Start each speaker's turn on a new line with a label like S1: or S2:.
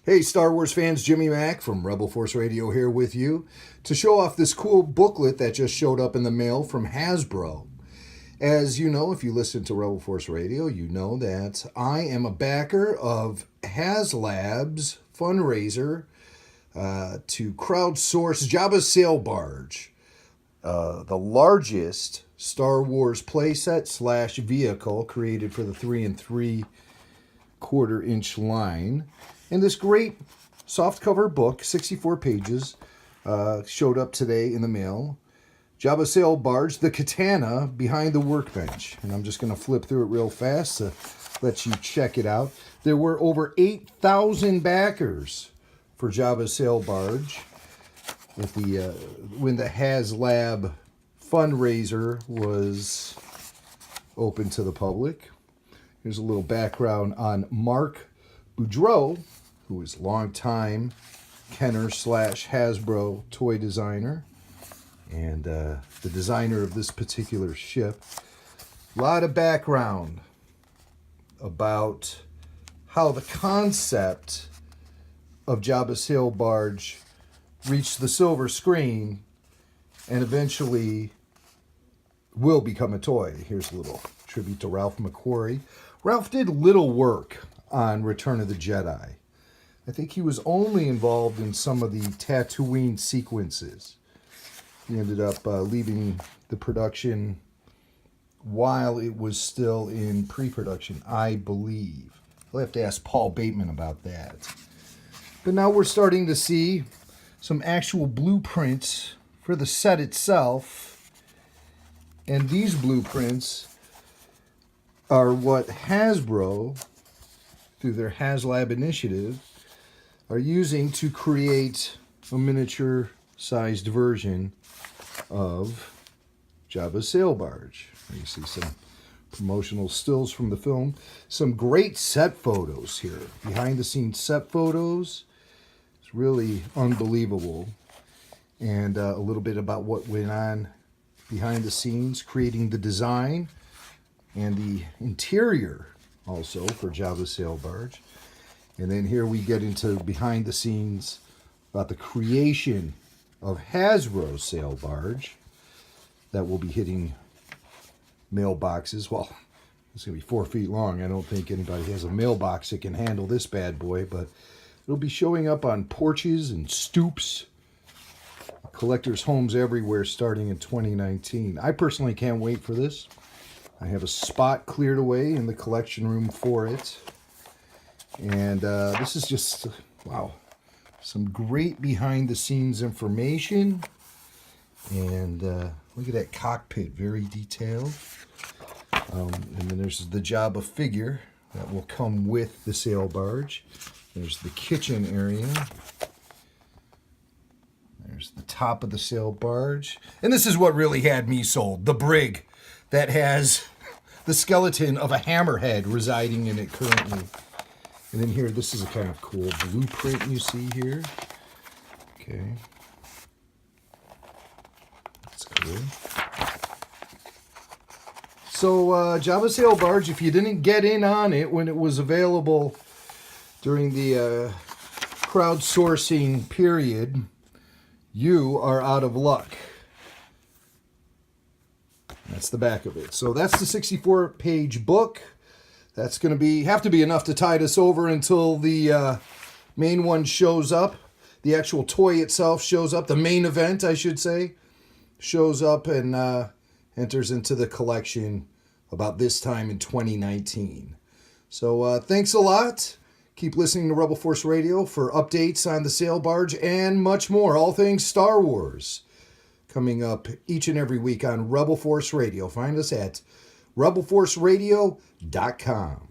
S1: Hey Star Wars fans, Jimmy Mack from Rebel Force Radio here with you to show off this cool booklet that just showed up in the mail from Hasbro. As you know, if you listen to Rebel Force Radio, you know that I am a backer of HasLab's fundraiser to crowdsource Jabba's Sail Barge, the largest Star Wars playset / vehicle created for the 3 3/4 inch line. And this great softcover book, 64 pages, showed up today in the mail. Jabba Sail Barge, the Khetanna behind the Workbench. And I'm just going to flip through it real fast to let you check it out. There were over 8,000 backers for Jabba Sail Barge when the HasLab fundraiser was open to the public. Here's a little background on Mark Boudreau, who is longtime Kenner / Hasbro toy designer and the designer of this particular ship. A lot of background about how the concept of Jabba Sail Barge reached the silver screen and eventually will become a toy. Here's a little tribute to Ralph McQuarrie. Ralph did little work on Return of the Jedi. I think he was only involved in some of the Tatooine sequences. He ended up leaving the production while it was still in pre-production, I believe. I'll have to ask Paul Bateman about that. But now we're starting to see some actual blueprints for the set itself. And these blueprints are what Hasbro, through their HasLab initiative, are using to create a miniature-sized version of Jabba's Sail Barge. You see some promotional stills from the film. Some great set photos here. Behind-the-scenes set photos. It's really unbelievable. And a little bit about what went on behind the scenes, creating the design and the interior also for Jabba's Sail Barge. And then here we get into behind the scenes about the creation of Hasbro's Sail Barge that will be hitting mailboxes. Well, it's going to be 4 feet long. I don't think anybody has a mailbox that can handle this bad boy, but it'll be showing up on porches and stoops, collectors' homes everywhere starting in 2019. I personally can't wait for this. I have a spot cleared away in the collection room for it. And this is just, wow, some great behind-the-scenes information. And look at that cockpit, very detailed. And then there's the Jabba figure that will come with the sail barge. There's the kitchen area. There's the top of the sail barge. And this is what really had me sold, the brig that has the skeleton of a hammerhead residing in it currently. And then here, this is a kind of cool blueprint you see here. Okay. That's cool. So, Jabba Sail Barge, if you didn't get in on it when it was available during the crowdsourcing period, you are out of luck. That's the back of it. So that's the 64-page book. That's going to have to be enough to tide us over until the main one shows up. The actual toy itself shows up. The main event, I should say, shows up and enters into the collection about this time in 2019. So thanks a lot. Keep listening to Rebel Force Radio for updates on the Sail Barge and much more. All things Star Wars coming up each and every week on Rebel Force Radio. Find us at rebelforceradio.com.